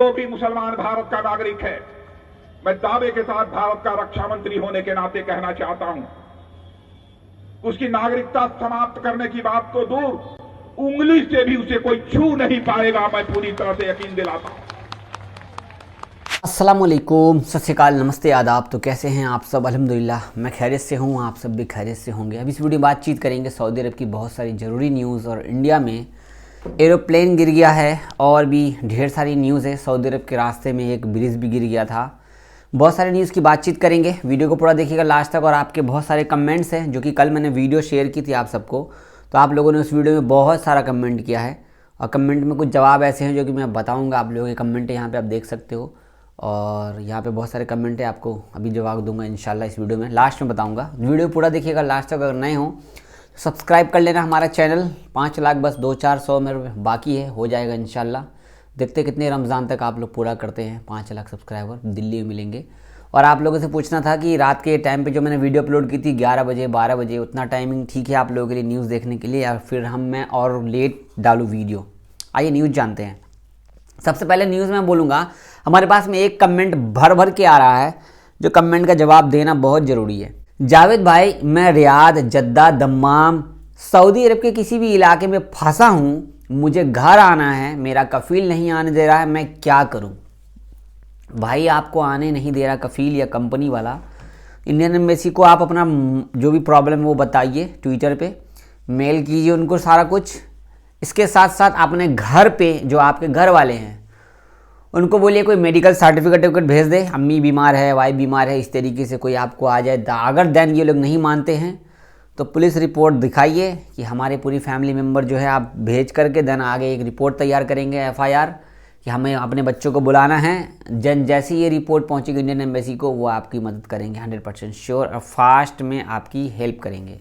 जो भी मुसलमान भारत का नागरिक है, मैं दावे के साथ भारत का रक्षा मंत्री होने के नाते कहना चाहता हूं, उसकी नागरिकता समाप्त करने की बात तो दूर, उंगली से भी उसे कोई छू नहीं पाएगा, मैं पूरी तरह से यकीन दिलाता हूं। अस्सलाम वालेकुम, सत श्री अकाल, नमस्ते, आदाब। तो कैसे हैं आप सब? अल्हम्दुलिल्लाह मैं खैरियत से हूं, आप सब भी खैरियत से होंगे। अब इस वीडियो में बातचीत करेंगे सऊदी अरब की बहुत सारी ज़रूरी न्यूज़, और इंडिया में एरोप्लेन गिर गया है और भी ढेर सारी न्यूज़ है। सऊदी अरब के रास्ते में एक ब्रिज भी गिर गया था। बहुत सारी न्यूज़ की बातचीत करेंगे, वीडियो को पूरा देखिएगा लास्ट तक। और आपके बहुत सारे कमेंट्स हैं, जो कि कल मैंने वीडियो शेयर की थी आप सबको, तो आप लोगों ने उस वीडियो में बहुत सारा कमेंट किया है, और कमेंट में कुछ जवाब ऐसे हैं जो कि मैं बताऊँगा। आप लोगों के कमेंट यहाँ पर आप देख सकते हो, और यहाँ पे बहुत सारे कमेंट है, आपको अभी जवाब दूंगा इंशाल्लाह इस वीडियो में, लास्ट में बताऊंगा। वीडियो पूरा देखिएगा लास्ट तक। अगर नए हो तो सब्सक्राइब कर लेना हमारा चैनल। 5 लाख बस 200-400 मेरे बाकी है, हो जाएगा इंशाल्लाह। देखते कितने रमज़ान तक आप लोग पूरा करते हैं। 5 लाख सब्सक्राइबर दिल्ली में मिलेंगे। और आप लोगों से पूछना था कि रात के टाइम पे जो मैंने वीडियो अपलोड की थी 11 बजे 12 बजे, उतना टाइमिंग ठीक है आप लोगों के लिए न्यूज़ देखने के लिए, या फिर मैं और लेट डालूँ वीडियो? आइए न्यूज़ जानते हैं। सबसे पहले न्यूज़ में बोलूँगा, हमारे पास में एक कमेंट भर भर के आ रहा है, जो कमेंट का जवाब देना बहुत ज़रूरी है। जावेद भाई, मैं रियाद, जद्दा, दम्माम, सऊदी अरब के किसी भी इलाके में फंसा हूँ, मुझे घर आना है, मेरा कफ़ील नहीं आने दे रहा है, मैं क्या करूँ? भाई, आपको आने नहीं दे रहा कफ़ील या कंपनी वाला, इंडियन एम्बेसी को आप अपना जो भी प्रॉब्लम है वो बताइए, ट्विटर पे मेल कीजिए उनको सारा कुछ। इसके साथ साथ अपने घर पे जो आपके घर वाले हैं उनको बोलिए कोई मेडिकल सर्टिफिकेट भेज दे, अम्मी बीमार है, वाइफ बीमार है, इस तरीके से कोई आपको आ जाए। अगर देन ये लोग नहीं मानते हैं तो पुलिस रिपोर्ट दिखाइए कि हमारे पूरी फैमिली मेम्बर जो है आप भेज करके देन आगे एक रिपोर्ट तैयार करेंगे, FIR, कि हमें अपने बच्चों को बुलाना है। जैसी ये रिपोर्ट पहुँचेगी इंडियन एम्बेसी को, वो आपकी मदद करेंगे 100% श्योर, और फास्ट में आपकी हेल्प करेंगे।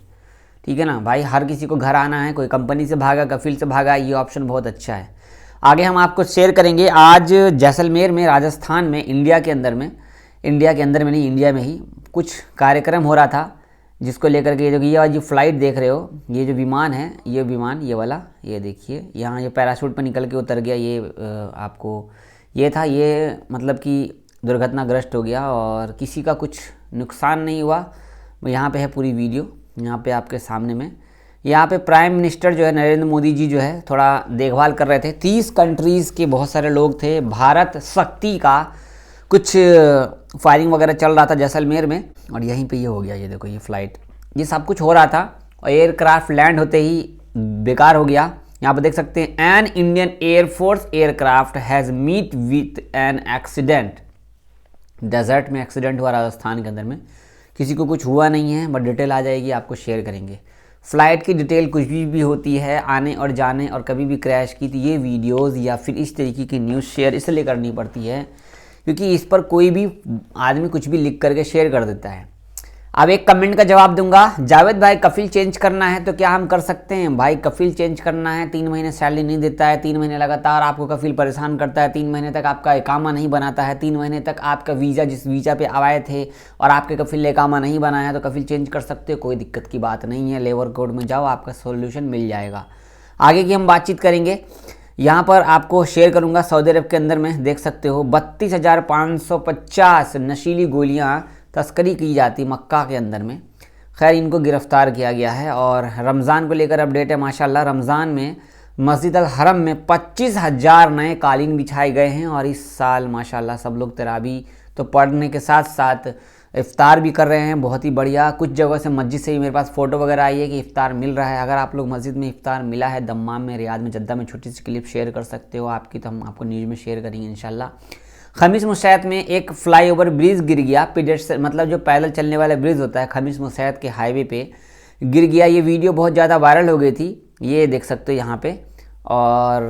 ठीक है ना भाई? हर किसी को घर आना है, कोई कंपनी से भागा, कफील से भागा, ये ऑप्शन बहुत अच्छा है। आगे हम आपको शेयर करेंगे। आज जैसलमेर में, राजस्थान में, इंडिया के अंदर में नहीं, इंडिया में ही कुछ कार्यक्रम हो रहा था, जिसको लेकर के जो ये जो फ्लाइट देख रहे हो, ये जो विमान है, ये विमान ये वाला, ये देखिए यहाँ ये पैराशूट पर निकल के उतर गया। ये आपको ये था, ये मतलब कि दुर्घटनाग्रस्त हो गया और किसी का कुछ नुकसान नहीं हुआ। यहाँ पे है पूरी वीडियो, यहाँ पे आपके सामने में। यहाँ पे प्राइम मिनिस्टर जो है नरेंद्र मोदी जी जो है थोड़ा देखभाल कर रहे थे। 30 कंट्रीज़ के बहुत सारे लोग थे। भारत शक्ति का कुछ फायरिंग वगैरह चल रहा था जैसलमेर में, और यहीं पे ये हो गया। ये देखो, ये फ्लाइट, ये सब कुछ हो रहा था, और एयरक्राफ्ट लैंड होते ही बेकार हो गया। यहाँ पे देख सकते हैं, an Indian air force aircraft has meet with an accident. Desert में एक्सीडेंट हुआ राजस्थान के अंदर में, किसी को कुछ हुआ नहीं है, बट डिटेल आ जाएगी, आपको शेयर करेंगे। फ़्लाइट की डिटेल कुछ भी होती है, आने और जाने, और कभी भी क्रैश की, तो ये वीडियोस या फिर इस तरीके की न्यूज़ शेयर इसलिए करनी पड़ती है क्योंकि इस पर कोई भी आदमी कुछ भी लिख करके शेयर कर देता है। अब एक कमेंट का जवाब दूंगा। जावेद भाई, कफील चेंज करना है तो क्या हम कर सकते हैं? भाई, कफील चेंज करना है, 3 महीने सैलरी नहीं देता है, 3 महीने लगातार आपको कफील परेशान करता है, 3 महीने तक आपका इकामा नहीं बनाता है, 3 महीने तक आपका वीज़ा, जिस वीज़ा पे आए थे और आपके कफील ने इकामा नहीं बनाया है, तो कफील चेंज कर सकते हो, कोई दिक्कत की बात नहीं है। लेबर कोड में जाओ, आपका सोल्यूशन मिल जाएगा। आगे की हम बातचीत करेंगे। यहाँ पर आपको शेयर करूँगा, सऊदी अरब के अंदर में देख सकते हो 32,550 नशीली गोलियाँ तस्करी की जाती मक्का के अंदर में। खैर, इनको गिरफ़्तार किया गया है। और रमज़ान को लेकर अपडेट है। माशाल्लाह, रमज़ान में मस्जिद अल हरम में 25,000 नए कालीन बिछाए गए हैं। और इस साल माशाल्लाह सब लोग तरावी तो पढ़ने के साथ साथ इफ्तार भी कर रहे हैं, बहुत ही बढ़िया। कुछ जगह से मस्जिद से ही मेरे पास फ़ोटो वगैरह आई है कि इफ्तार मिल रहा है। अगर आप लोग मस्जिद में इफ्तार मिला है, दम्माम में, रियाद में, जद्दा में, छोटी सी क्लिप शेयर कर सकते हो आपकी, तो हम आपको न्यूज़ में शेयर करेंगे इंशाल्लाह। खमीस मुशैत में एक फ्लाईओवर ब्रिज गिर गया, मतलब जो पैदल चलने वाला ब्रिज होता है, खमीस मुशैत के हाईवे पे गिर गया। ये वीडियो बहुत ज़्यादा वायरल हो गई थी, ये देख सकते हो यहाँ पे। और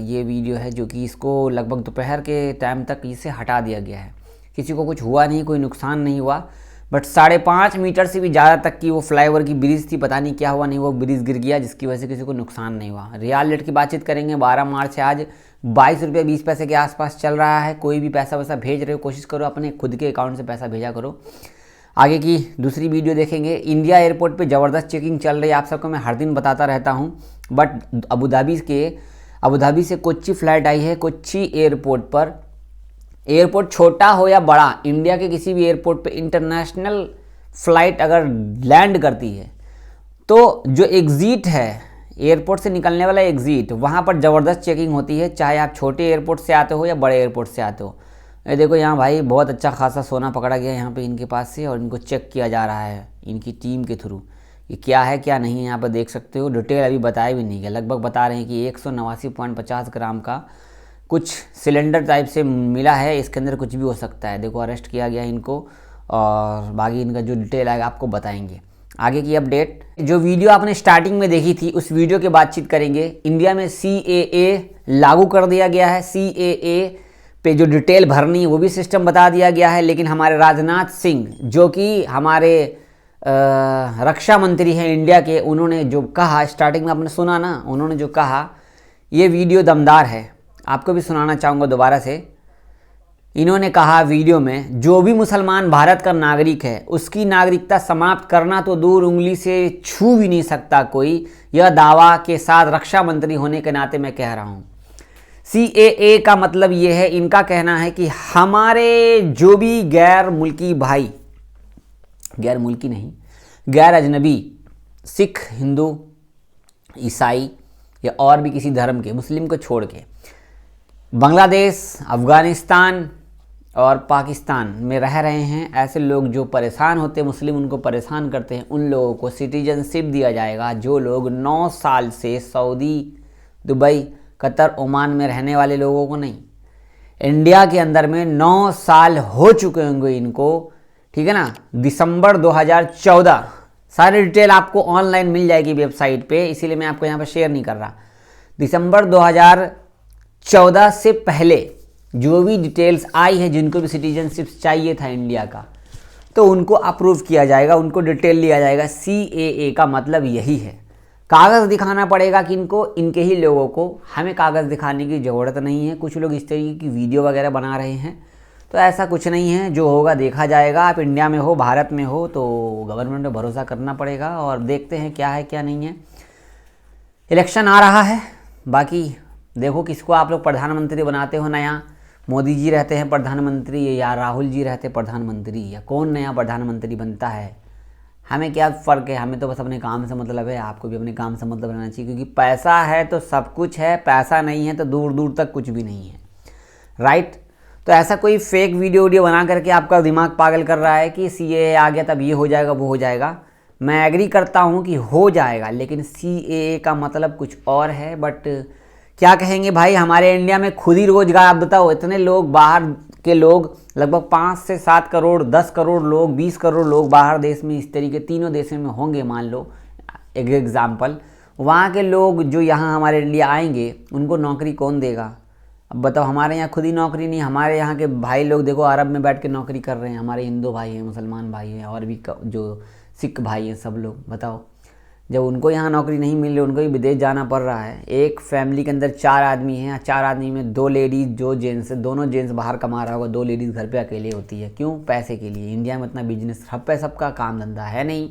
ये वीडियो है जो कि इसको लगभग दोपहर के टाइम तक इसे हटा दिया गया है। किसी को कुछ हुआ नहीं, कोई नुकसान नहीं हुआ, बट 5.5 मीटर से भी ज़्यादा तक की वो फ्लाईओवर की ब्रिज थी, पता नहीं क्या हुआ, नहीं वो ब्रिज गिर गया, जिसकी वजह से किसी को नुकसान नहीं हुआ। रियाल रेट की बातचीत करेंगे। 12 मार्च है आज, 22 रुपये 20 पैसे के आसपास चल रहा है। कोई भी पैसा वैसा भेज रहे हो, कोशिश करो अपने खुद के अकाउंट से पैसा भेजा करो। आगे की दूसरी वीडियो देखेंगे। इंडिया एयरपोर्ट पे ज़बरदस्त चेकिंग चल रही है, आप सबको मैं हर दिन बताता रहता हूँ, बट अबू धाबी के अबू धाबी से कोच्चि फ्लाइट आई है। कोच्चि एयरपोर्ट पर, एयरपोर्ट छोटा हो या बड़ा, इंडिया के किसी भी एयरपोर्ट पे इंटरनेशनल फ्लाइट अगर लैंड करती है तो जो एग्ज़िट है, एयरपोर्ट से निकलने वाला एग्ज़िट, वहाँ पर ज़बरदस्त चेकिंग होती है, चाहे आप छोटे एयरपोर्ट से आते हो या बड़े एयरपोर्ट से आते हो। ये देखो यहाँ भाई बहुत अच्छा खासा सोना पकड़ा गया यहाँ पे इनके पास से, और इनको चेक किया जा रहा है इनकी टीम के थ्रू, ये क्या है क्या नहीं है यहाँ पर देख सकते हो। डिटेल अभी बताया भी नहीं है, लगभग बता रहे हैं कि 189.50 ग्राम का कुछ सिलेंडर टाइप से मिला है, इसके अंदर कुछ भी हो सकता है। देखो अरेस्ट किया गया इनको, और बाकी इनका जो डिटेल आएगा आपको बताएंगे। आगे की अपडेट, जो वीडियो आपने स्टार्टिंग में देखी थी उस वीडियो की बातचीत करेंगे। इंडिया में CAA लागू कर दिया गया है, CAA पे जो डिटेल भरनी है वो भी सिस्टम बता दिया गया है। लेकिन हमारे राजनाथ सिंह जो कि हमारे रक्षा मंत्री हैं इंडिया के, उन्होंने जो कहा स्टार्टिंग में आपने सुना ना, उन्होंने जो कहा ये वीडियो दमदार है, आपको भी सुनाना चाहूँगा दोबारा से। इन्होंने कहा वीडियो में, जो भी मुसलमान भारत का नागरिक है उसकी नागरिकता समाप्त करना तो दूर, उंगली से छू भी नहीं सकता कोई। यह दावा के साथ रक्षा मंत्री होने के नाते मैं कह रहा हूँ। CAA का मतलब ये है, इनका कहना है कि हमारे जो भी गैर मुल्की भाई, गैर मुल्की नहीं, गैर अजनबी, सिख, हिंदू, ईसाई या और भी किसी धर्म के, मुस्लिम को छोड़ के, बांग्लादेश, अफ़गानिस्तान और पाकिस्तान में रह रहे हैं, ऐसे लोग जो परेशान होते हैं, मुस्लिम उनको परेशान करते हैं, उन लोगों को सिटीजनशिप दिया जाएगा। जो लोग 9 साल से सऊदी, दुबई, कतर, ओमान में रहने वाले लोगों को नहीं, इंडिया के अंदर में 9 साल हो चुके होंगे इनको, ठीक है ना। दिसंबर 2014, सारी डिटेल आपको ऑनलाइन मिल जाएगी वेबसाइट पे, इसीलिए मैं आपको यहाँ पर शेयर नहीं कर रहा। दिसंबर 2014 से पहले जो भी डिटेल्स आई है, जिनको भी सिटीजनशिप चाहिए था इंडिया का, तो उनको अप्रूव किया जाएगा, उनको डिटेल लिया जाएगा। CAA का मतलब यही है, कागज़ दिखाना पड़ेगा कि इनको, इनके ही लोगों को, हमें कागज़ दिखाने की ज़रूरत नहीं है। कुछ लोग इस तरीके की वीडियो वगैरह बना रहे हैं, तो ऐसा कुछ नहीं है, जो होगा देखा जाएगा। आप इंडिया में हो, भारत में हो, तो गवर्नमेंट पे भरोसा करना पड़ेगा, और देखते हैं क्या है क्या नहीं है। इलेक्शन आ रहा है, बाकी देखो किसको आप लोग प्रधानमंत्री बनाते हो नया। मोदी जी रहते हैं प्रधानमंत्री, या राहुल जी रहते प्रधानमंत्री, या कौन नया प्रधानमंत्री बनता है, हमें क्या फ़र्क है। हमें तो बस अपने काम से मतलब है, आपको भी अपने काम से मतलब रहना चाहिए, क्योंकि पैसा है तो सब कुछ है, पैसा नहीं है तो दूर दूर तक कुछ भी नहीं है, राइट। तो ऐसा कोई फेक वीडियो बना करके आपका दिमाग पागल कर रहा है कि CAA आ गया तब ये हो जाएगा वो हो जाएगा। मैं एग्री करता हूँ कि हो जाएगा, लेकिन CAA का मतलब कुछ और है। बट क्या कहेंगे भाई, हमारे इंडिया में खुद ही रोजगार, आप बताओ, इतने लोग बाहर के लोग, लगभग 5 से 7 करोड़, 10 करोड़ लोग, 20 करोड़ लोग बाहर देश में, इस तरीके तीनों देशों में होंगे, मान लो एक एग्जाम्पल। वहाँ के लोग जो यहाँ हमारे इंडिया आएंगे, उनको नौकरी कौन देगा। अब बताओ, हमारे यहाँ खुद ही नौकरी नहीं, हमारे यहाँ के भाई लोग देखो अरब में बैठ के नौकरी कर रहे हैं, हमारे हिंदू भाई हैं, मुसलमान भाई हैं, और भी जो सिख भाई हैं, सब लोग। बताओ, जब उनको यहाँ नौकरी नहीं मिल रही, उनको ही विदेश जाना पड़ रहा है। एक फैमिली के अंदर 4 आदमी हैं, 4 आदमी में 2 लेडीज़, जो जेंट्स, दोनों जेंट्स बाहर कमा रहा होगा, 2 लेडीज़ घर पे अकेले होती है। क्यों? पैसे के लिए। इंडिया में इतना बिजनेस सब पे, सबका काम धंधा है नहीं।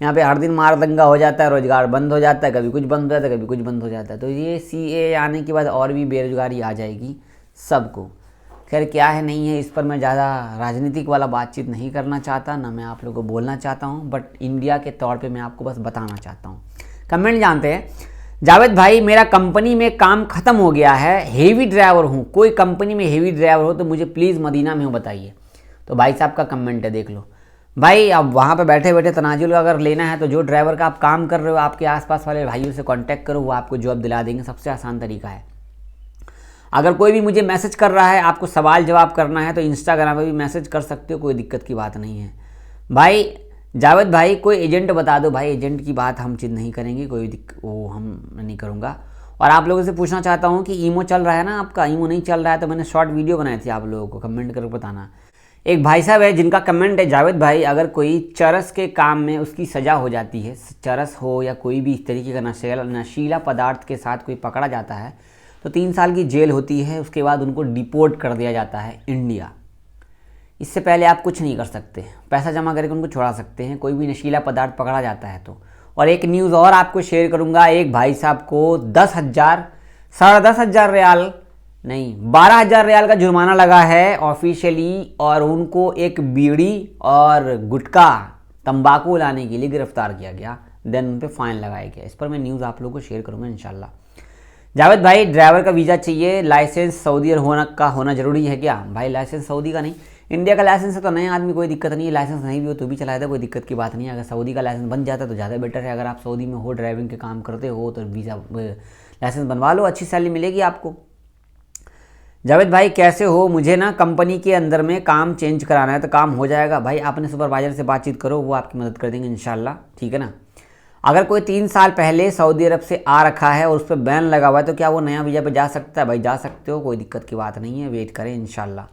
यहाँ पे हर दिन मार दंगा हो जाता है, रोजगार बंद हो जाता है, कभी कुछ बंद हो जाता है, कभी कुछ बंद हो जाता है। तो ये CAA आने के बाद और भी बेरोजगारी आ जाएगी सबको। खैर क्या है नहीं है, इस पर मैं ज़्यादा राजनीतिक वाला बातचीत नहीं करना चाहता, ना मैं आप लोगों को बोलना चाहता हूँ, बट इंडिया के तौर पे मैं आपको बस बताना चाहता हूँ। कमेंट जानते हैं, जावेद भाई मेरा कंपनी में काम ख़त्म हो गया है, हेवी ड्राइवर हूँ, कोई कंपनी में हेवी ड्राइवर हो तो मुझे प्लीज़ मदीना में हो बताइए। तो भाई साहब का कमेंट है, देख लो भाई। अब वहाँ पे बैठे बैठे तनाजुल अगर लेना है तो जो ड्राइवर का आप काम कर रहे हो, आपके आसपास वाले भाइयों से कांटेक्ट करो, वो आपको जॉब दिला देंगे। सबसे आसान तरीका है। अगर कोई भी मुझे मैसेज कर रहा है, आपको सवाल जवाब करना है, तो इंस्टाग्राम पे भी मैसेज कर सकते हो, कोई दिक्कत की बात नहीं है। भाई जावेद भाई कोई एजेंट बता दो, भाई एजेंट की बात हम चीज़ नहीं करेंगे, वो हम नहीं करूँगा। और आप लोगों से पूछना चाहता हूँ कि ईमो चल रहा है ना आपका, ईमो नहीं चल रहा है तो मैंने शॉर्ट वीडियो बनाई थी, आप लोगों को कमेंट करके बताना। एक भाई साहब है जिनका कमेंट है, जावेद भाई अगर कोई चरस के काम में उसकी सज़ा हो जाती है, चरस हो या कोई भी इस तरीके का नशीला पदार्थ के साथ कोई पकड़ा जाता है तो 3 साल की जेल होती है, उसके बाद उनको डिपोर्ट कर दिया जाता है इंडिया। इससे पहले आप कुछ नहीं कर सकते, पैसा जमा करके उनको छुड़ा सकते हैं, कोई भी नशीला पदार्थ पकड़ा जाता है तो। और एक न्यूज़ और आपको शेयर करूंगा, एक भाई साहब को 10,000 10,500 रियाल नहीं 12,000 रियाल का जुर्माना लगा है ऑफिशियली, और उनको एक बीड़ी और गुटखा तंबाकू लाने के लिए गिरफ्तार किया गया, देन उन पर फाइन लगाया गया। इस पर मैं न्यूज़ आप लोगों को शेयर करूँगा इंशाल्लाह। जावेद भाई, ड्राइवर का वीज़ा चाहिए, लाइसेंस सऊदी होना जरूरी है क्या? भाई लाइसेंस सऊदी का नहीं, इंडिया का लाइसेंस है तो नए आदमी कोई दिक्कत नहीं है, लाइसेंस नहीं भी हो तो भी चलाया था, कोई दिक्कत की बात नहीं है। अगर सऊदी का लाइसेंस बन जाता है तो ज़्यादा बेटर है। अगर आप सऊदी में हो, ड्राइविंग के काम करते हो तो वीज़ा लाइसेंस बनवा लो, अच्छी सैलरी मिलेगी आपको। जावेद भाई कैसे हो, मुझे ना कंपनी के अंदर में काम चेंज कराना है, तो काम हो जाएगा? भाई अपने सुपरवाइजर से बातचीत करो, वो आपकी मदद कर देंगे इंशाल्लाह, ठीक है ना। अगर कोई 3 साल पहले सऊदी अरब से आ रखा है और उस पर बैन लगा हुआ है तो क्या वो नया वीज़ा पे जा सकता है? भाई जा सकते हो, कोई दिक्कत की बात नहीं है, वेट करें इंशाल्लाह।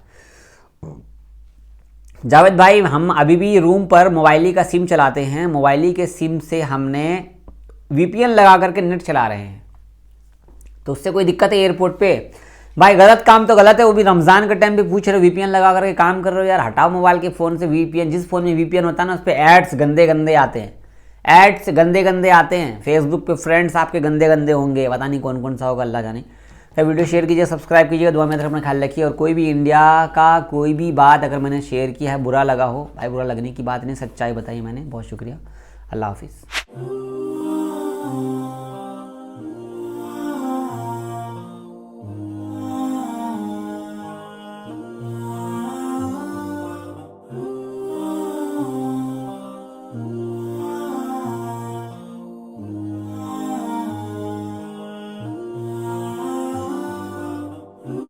जावेद भाई, हम अभी भी रूम पर मोबाइली का सिम चलाते हैं, मोबाइली के सिम से हमने VPN लगा करके नेट चला रहे हैं, तो उससे कोई दिक्कत है एयरपोर्ट पे? भाई गलत काम तो गलत है, वो भी रमज़ान के टाइम पे पूछ रहे हो VPN लगा करके काम कर रहे हो, यार हटाओ मोबाइल के फ़ोन से VPN। जिस फ़ोन में VPN होता है ना उस पर एड्स गंदे गंदे आते हैं, एड्स गंदे गंदे आते हैं, फेसबुक पे फ्रेंड्स आपके गंदे गंदे होंगे, पता नहीं कौन कौन सा होगा, अल्लाह जाने। तो वीडियो शेयर कीजिए, सब्सक्राइब कीजिएगा, दुआ में अपना ख्याल रखिए। और कोई भी इंडिया का कोई भी बात अगर मैंने शेयर किया है बुरा लगा हो, भाई बुरा लगने की बात नहीं, सच्चाई बताई मैंने, बहुत शुक्रिया, अल्लाह हाफिज़।